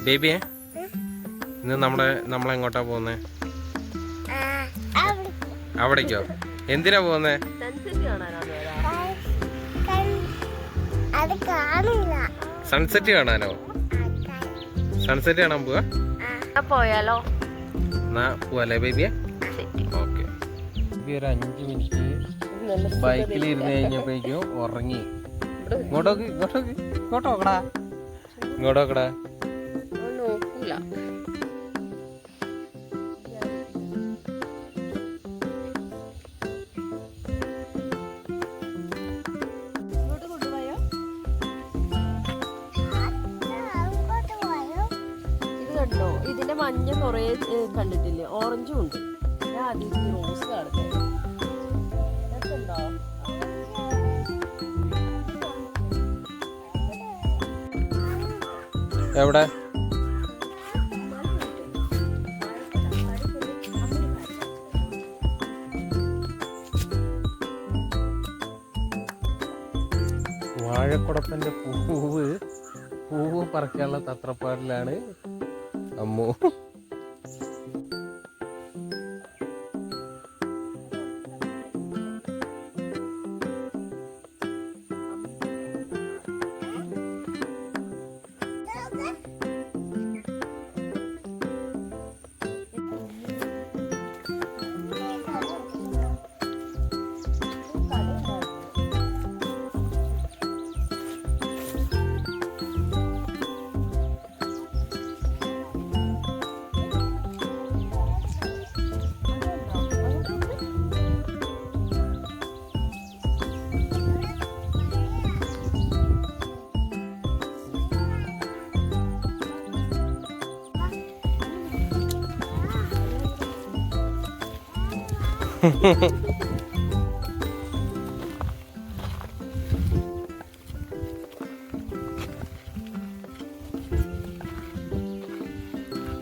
ബേബിയെ ഇന്ന് നമ്മളെങ്ങോട്ടാ പോകുന്നേ? അവിടേക്കോ? എന്തിനാ പോകുന്നേ? സൺസെറ്റ് കാണാനോ? സൺസെറ്റ് കാണാൻ പോവാ? പോയാലോ? എന്നാ പോവാല്ലേ ബേബിയെ? ഓക്കെ. ബേബി ഒരു 5 മിനിറ്റ് ബൈക്കിൽ ഇരുന്ന് കഴിഞ്ഞപ്പോഴേക്കും ഉറങ്ങി. ഇങ്ങോട്ടോക്കടാ. നോക്കൂല. ഇതിന്റെ മഞ്ഞ കൊറേ കണ്ടിട്ടില്ലേ? ഓറഞ്ചും ഉണ്ട്. ഞാൻ ആദ്യം റോസ് കാണുന്നത്. എവിടെ? വാഴക്കുടപ്പന്റെ പൂവ് പറിക്കാനുള്ള തത്രപ്പാടിലാണ് അമ്മു.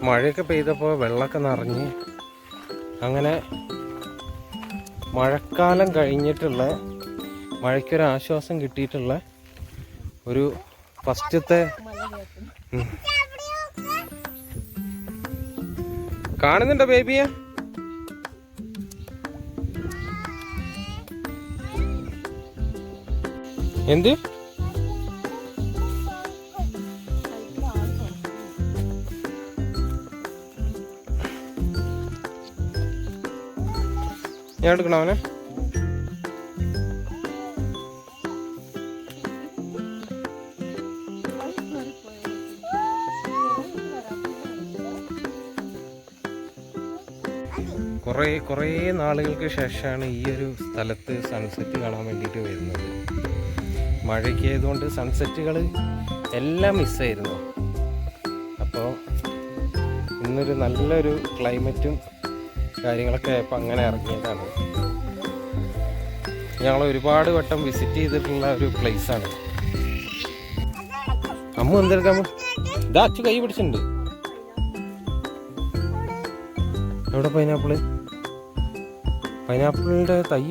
മഴയൊക്കെ പെയ്തപ്പോൾ വെള്ളമൊക്കെ നിറഞ്ഞ് അങ്ങനെ മഴക്കാലം കഴിഞ്ഞിട്ടുള്ള മഴയ്ക്കൊരാശ്വാസം കിട്ടിയിട്ടുള്ള ഒരു ഫസ്റ്റത്തെ കാണുന്നുണ്ടോ ബേബിയെ? എന്ത്? ഞാൻ എടുക്കണോ അവനെ? കുറേ നാളുകൾക്ക് ശേഷമാണ് ഈ ഒരു സ്ഥലത്ത് സൺസെറ്റ് കാണാൻ വേണ്ടിയിട്ട് വരുന്നത്. മഴയ്ക്ക് ആയതുകൊണ്ട് സൺസെറ്റുകൾ എല്ലാം മിസ്സായിരുന്നു. അപ്പോൾ ഇന്നൊരു നല്ലൊരു ക്ലൈമറ്റും കാര്യങ്ങളൊക്കെ ആയപ്പോൾ അങ്ങനെ ഇറങ്ങിയതാണ്. ഞങ്ങൾ ഒരുപാട് വട്ടം വിസിറ്റ് ചെയ്തിട്ടുള്ള ഒരു പ്ലേസാണ്. അമ്മ എന്തെടുക്കാമോ? ഇതാ അച്ചു കൈ പിടിച്ചിട്ടുണ്ട്. എവിടെ പൈനാപ്പിളിൻ്റെ തൈ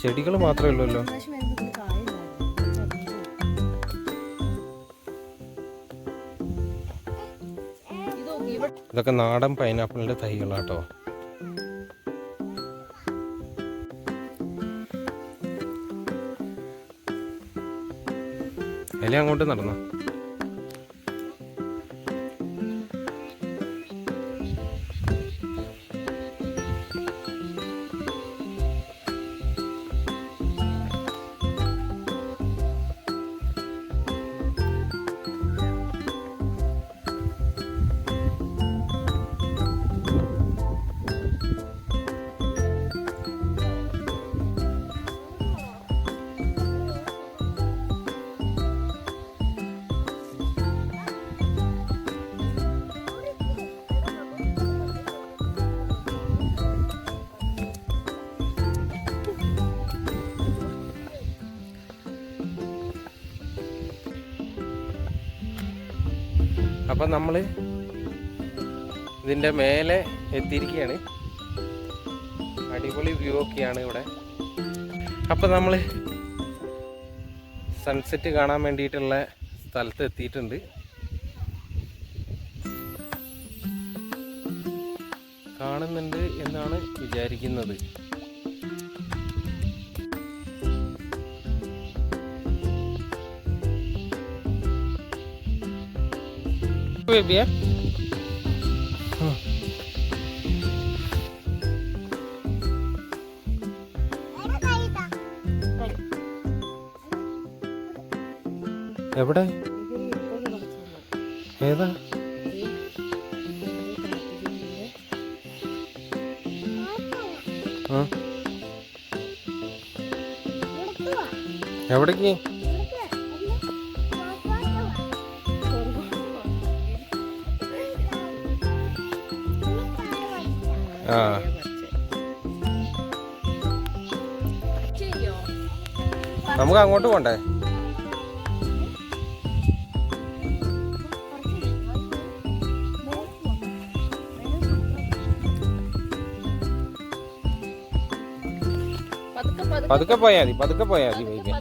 ചെടികൾ മാത്രമേ ഉള്ളല്ലോ. ഇതൊക്കെ നാടൻ പൈനാപ്പിളിൻ്റെ തൈകളാട്ടോ. അല്ലേ അങ്ങോട്ട് നടന്നോ? അപ്പം നമ്മൾ ഇതിൻ്റെ മേലെ എത്തിയിരിക്കുകയാണ്. അടിപൊളി വ്യൂ ഒക്കെയാണ് ഇവിടെ. അപ്പം നമ്മൾ സൺസെറ്റ് കാണാൻ വേണ്ടിയിട്ടുള്ള സ്ഥലത്ത് എത്തിയിട്ടുണ്ട്. കാണുന്നുണ്ട് എന്നാണ് വിചാരിക്കുന്നത്. ബേബിയെ എവിടെ? ഏതാ? എവിടേക്ക്? ആ നമുക്ക് അങ്ങോട്ട് പോണ്ടേ? പതുക്കെ പോയാ മതി ബേബി.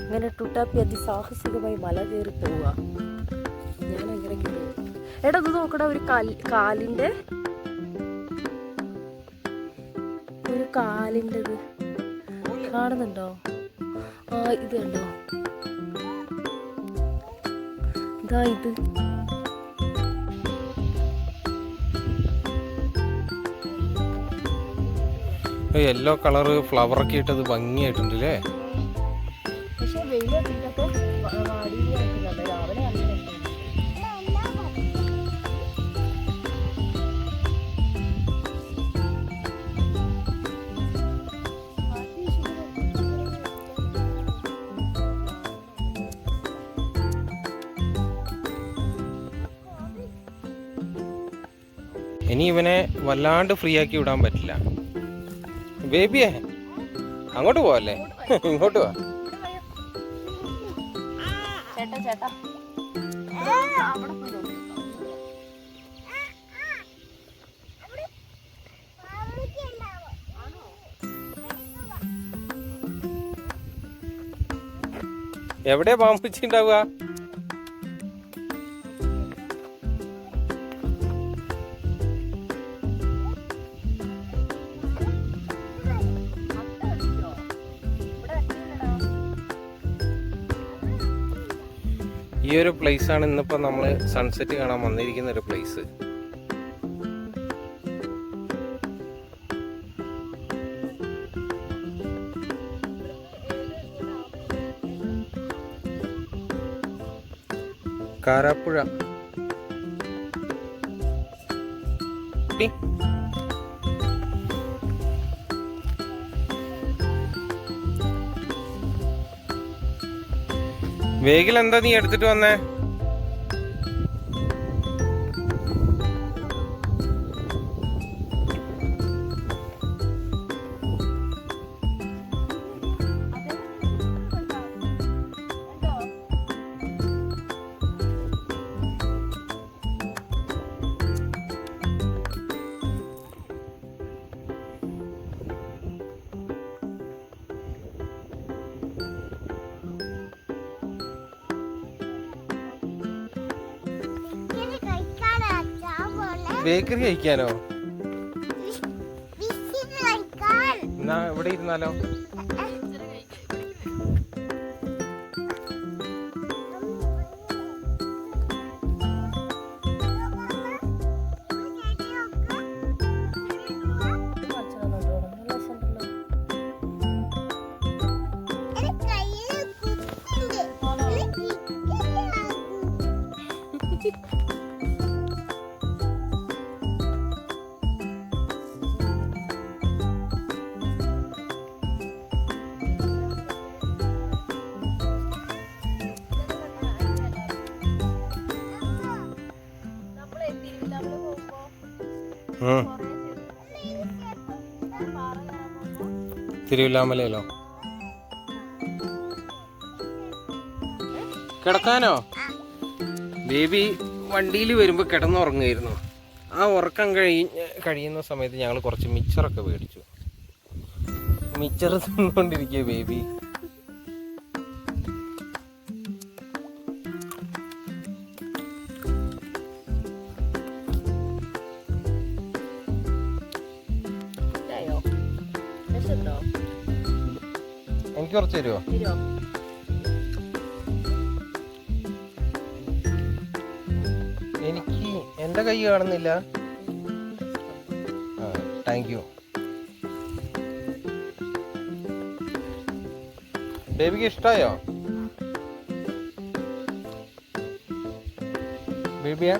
അങ്ങനെ ടുട്ടാപ്പി അതിസാഹസികമായി മല കയറി പോവുക. ഞാൻ അങ്ങനെ കയറി. എടാ ഇത് നോക്കടാ, ഒരു കാലിൻ്റെ ഇത് കാണുന്നുണ്ടോ? ആ ഇത് കണ്ടോ? ഇതാ ഇത്. യെല്ലോ കളറ് ഫ്ലവറൊക്കെ ഇട്ടത് ഭംഗിയായിട്ടുണ്ട് അല്ലേ? പക്ഷെ വെയിലൊക്കെ രാവിലെ ഇനി ഇവനെ വല്ലാണ്ട് ഫ്രീ ആക്കി വിടാൻ പറ്റില്ല. ബേബിയെ അങ്ങോട്ട് പോവല്ലേ, ഇങ്ങോട്ട് പോവാ. ചേട്ടാ എവിടെയാ പാമ്പുച്ചിണ്ടാവുക? ഈ ഒരു പ്ലേസ് ആണ് ഇന്നിപ്പോൾ നമ്മൾ സൺസെറ്റ് കാണാൻ വന്നിരിക്കുന്ന ഒരു പ്ലേസ്. കാരാപ്പുഴ. വേഗിൽ എന്താ നീ എടുത്തിട്ട് വന്നേ? ബേക്കറി കഴിക്കാനോ? എന്നാ ഇവിടെ ഇരുന്നാലോ? തിരുവില്ലാമലയിലോ? കിടക്കാനോ? ബേബി വണ്ടിയിൽ വരുമ്പോൾ കിടന്നുറങ്ങുമായിരുന്നു. ആ ഉറക്കം കഴിയുന്ന സമയത്ത് ഞങ്ങൾ കുറച്ച് മിച്ചറൊക്കെ മേടിച്ചു. മിച്ചർ തിന്നുകൊണ്ടിരിക്കുക ബേബി. ആവശ്യമുണ്ടോ? എനിക്ക് കുറച്ച് തരുമോ? തരുമോ? എനിക്ക് എൻ്റെ കൈ കാണുന്നില്ല. ആ, താങ്ക് യു. ബേബിക്ക് ഇഷ്ടമായോ ബേബിയാ?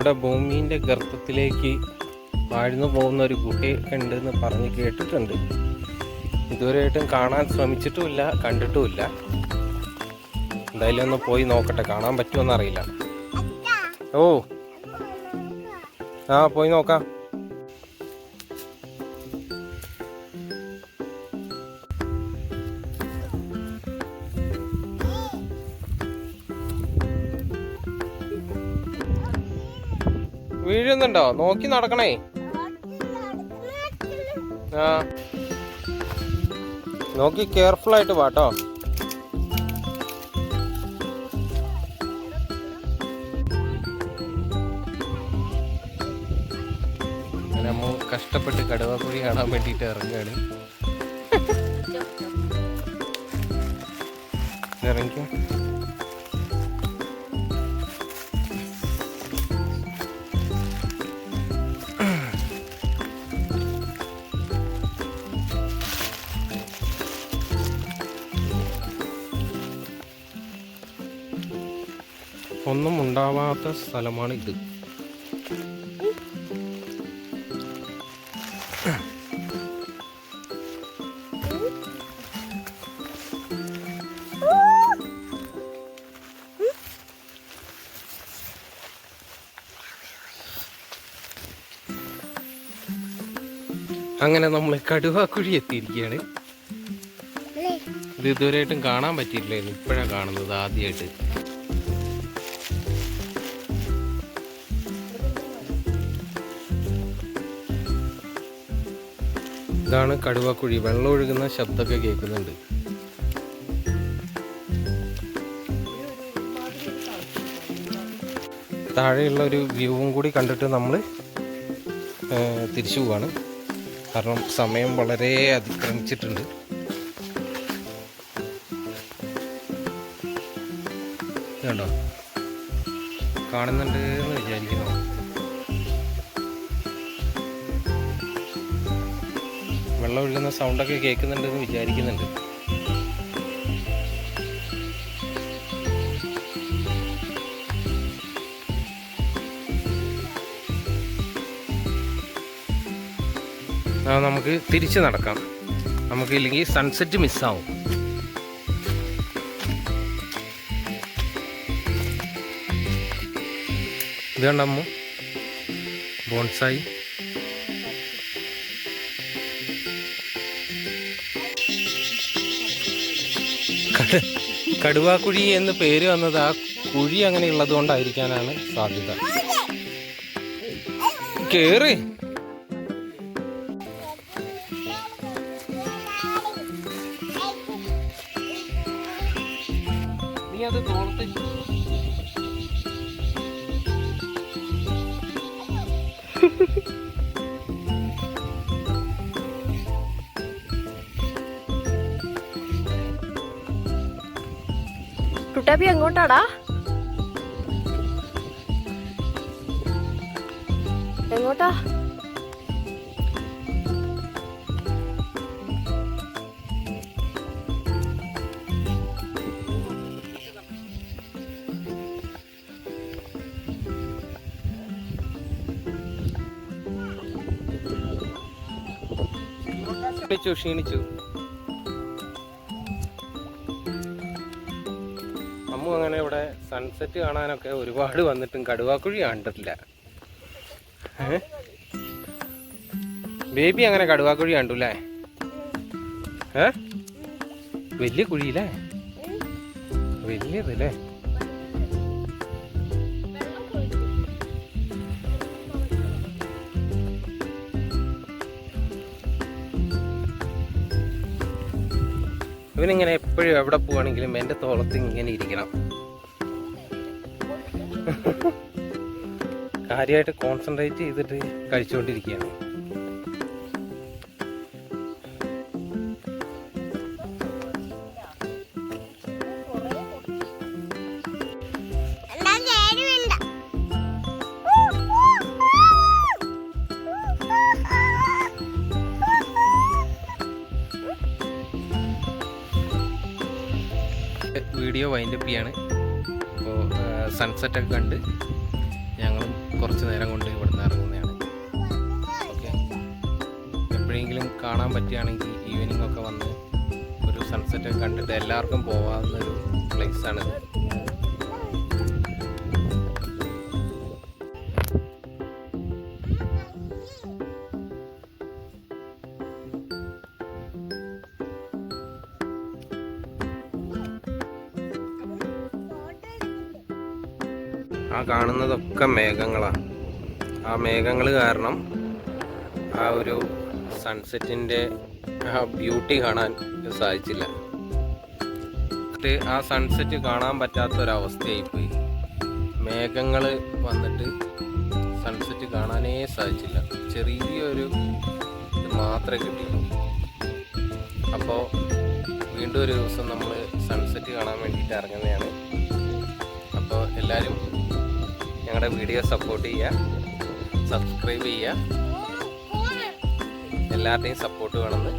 ഇവിടെ ഭൂമിൻ്റെ ഗർത്തത്തിലേക്ക് ആഴ്ന്നു പോകുന്ന ഒരു ഗുഹയൊക്കെ ഉണ്ടെന്ന് പറഞ്ഞ് കേട്ടിട്ടുണ്ട്. ഇതുവരെയായിട്ടും കാണാൻ ശ്രമിച്ചിട്ടുമില്ല, കണ്ടിട്ടുമില്ല. എന്തായാലും ഒന്ന് പോയി നോക്കട്ടെ, കാണാൻ പറ്റുമോന്ന് അറിയില്ല. ഓ ആ, പോയി നോക്കാം. വീഴുന്നുണ്ടോ? നോക്കി നടക്കണേ. ആ, നോക്കി കെയർഫുൾ ആയിട്ട് വാട്ടോ. നമ്മ കഷ്ടപ്പെട്ട് കടുവാക്കുഴി കാണാൻ വേണ്ടിയിട്ട് ഇറങ്ങുകയാണ്. ഇറങ്ങിക്കോ. ഒന്നും ഉണ്ടാവാത്ത സ്ഥലമാണ് ഇത്. അങ്ങനെ നമ്മൾ കടുവാക്കുഴി എത്തിയിരിക്കുകയാണ്. ഇത് ഇതുവരെയായിട്ടും കാണാൻ പറ്റിയിട്ടില്ലായിരുന്നു, ഇപ്പോഴാണ് കാണുന്നത് ആദ്യമായിട്ട്. ഇതാണ് കടുവാക്കുഴി. വെള്ളം ഒഴുകുന്ന ശബ്ദമൊക്കെ കേൾക്കുന്നുണ്ട്. താഴെയുള്ള ഒരു വ്യൂവും കൂടി കണ്ടിട്ട് നമ്മൾ തിരിച്ചു പോവാണ്. കാരണം സമയം വളരെ അതിക്രമിച്ചിട്ടുണ്ട്. കണ്ടോ? കാണുന്നുണ്ട് എന്ന് വിചാരിക്കുന്നു. വെള്ളം ഒഴുകുന്ന സൗണ്ടൊക്കെ കേൾക്കുന്നുണ്ടെന്ന് വിചാരിക്കുന്നുണ്ട്. നമുക്ക് തിരിച്ച് നടക്കാം. നമുക്ക് ഇല്ലെങ്കിൽ സൺസെറ്റ് മിസ്സാവും. ഇത് കണ്ടമ്മു ബോൺസായി. കടുവാക്കുഴി എന്ന് പേര് വന്നത് ആ കുഴി അങ്ങനെ ഉള്ളത് കൊണ്ടായിരിക്കാനാണ് സാധ്യത. കേറ്. നീ അത് തോളത്ത് കുട്ടാപ്പി എങ്ങോട്ടാടാ? എങ്ങോട്ടാ? ക്ഷീണിച്ചു. അമ്മു അങ്ങനെ ഇവിടെ സൺസെറ്റ് കാണാനൊക്കെ ഒരുപാട് വന്നിട്ടും കടുവാക്കുഴി കണ്ടിട്ടില്ല. ബേബി അങ്ങനെ കടുവാക്കുഴി കണ്ടുല്ലേ? വലിയ കുഴിയില്ലേ? വലിയതല്ലേ? ഇവനിങ്ങനെ എപ്പോഴും എവിടെ പോവാണെങ്കിലും എൻ്റെ തോളത്ത് ഇങ്ങനെ ഇരിക്കണം. കാര്യമായിട്ട് കോൺസെൻട്രേറ്റ് ചെയ്തിട്ട് കഴിച്ചുകൊണ്ടിരിക്കുകയാണ്. വീഡിയോ വൈൻഡപ്പ് ചെയ്യാണ്. അപ്പോൾ സൺസെറ്റൊക്കെ കണ്ട് ഞങ്ങളും കുറച്ച് നേരം കൊണ്ട് ഇവിടുന്ന് ഇറങ്ങുന്നതാണ്. ഓക്കെ, എപ്പോഴെങ്കിലും കാണാൻ പറ്റുകയാണെങ്കിൽ ഈവനിങ് ഒക്കെ വന്ന് ഒരു സൺസെറ്റൊക്കെ കണ്ടിട്ട് എല്ലാവർക്കും പോകാവുന്നൊരു പ്ലേസാണിത്. ആ കാണുന്നതൊക്കെ മേഘങ്ങളാണ്. ആ മേഘങ്ങൾ കാരണം ആ ഒരു സൺസെറ്റിൻ്റെ ആ ബ്യൂട്ടി കാണാൻ സാധിച്ചില്ല. ആ സൺസെറ്റ് കാണാൻ പറ്റാത്തൊരവസ്ഥയായിപ്പോയി. മേഘങ്ങൾ വന്നിട്ട് സൺസെറ്റ് കാണാനേ സാധിച്ചില്ല. ചെറിയൊരു ഇത് മാത്രമേ കിട്ടിയുള്ളൂ. അപ്പോൾ വീണ്ടും ഒരു ദിവസം നമ്മൾ സൺസെറ്റ് കാണാൻ വേണ്ടിയിട്ട് ഇറങ്ങുന്നതാണ്. അപ്പോൾ എല്ലാവരും ഞങ്ങളുടെ വീഡിയോ സപ്പോർട്ട് ചെയ്യുക, സബ്സ്ക്രൈബ് ചെയ്യുക. എല്ലാവരുടെയും സപ്പോർട്ട് വേണമെന്ന്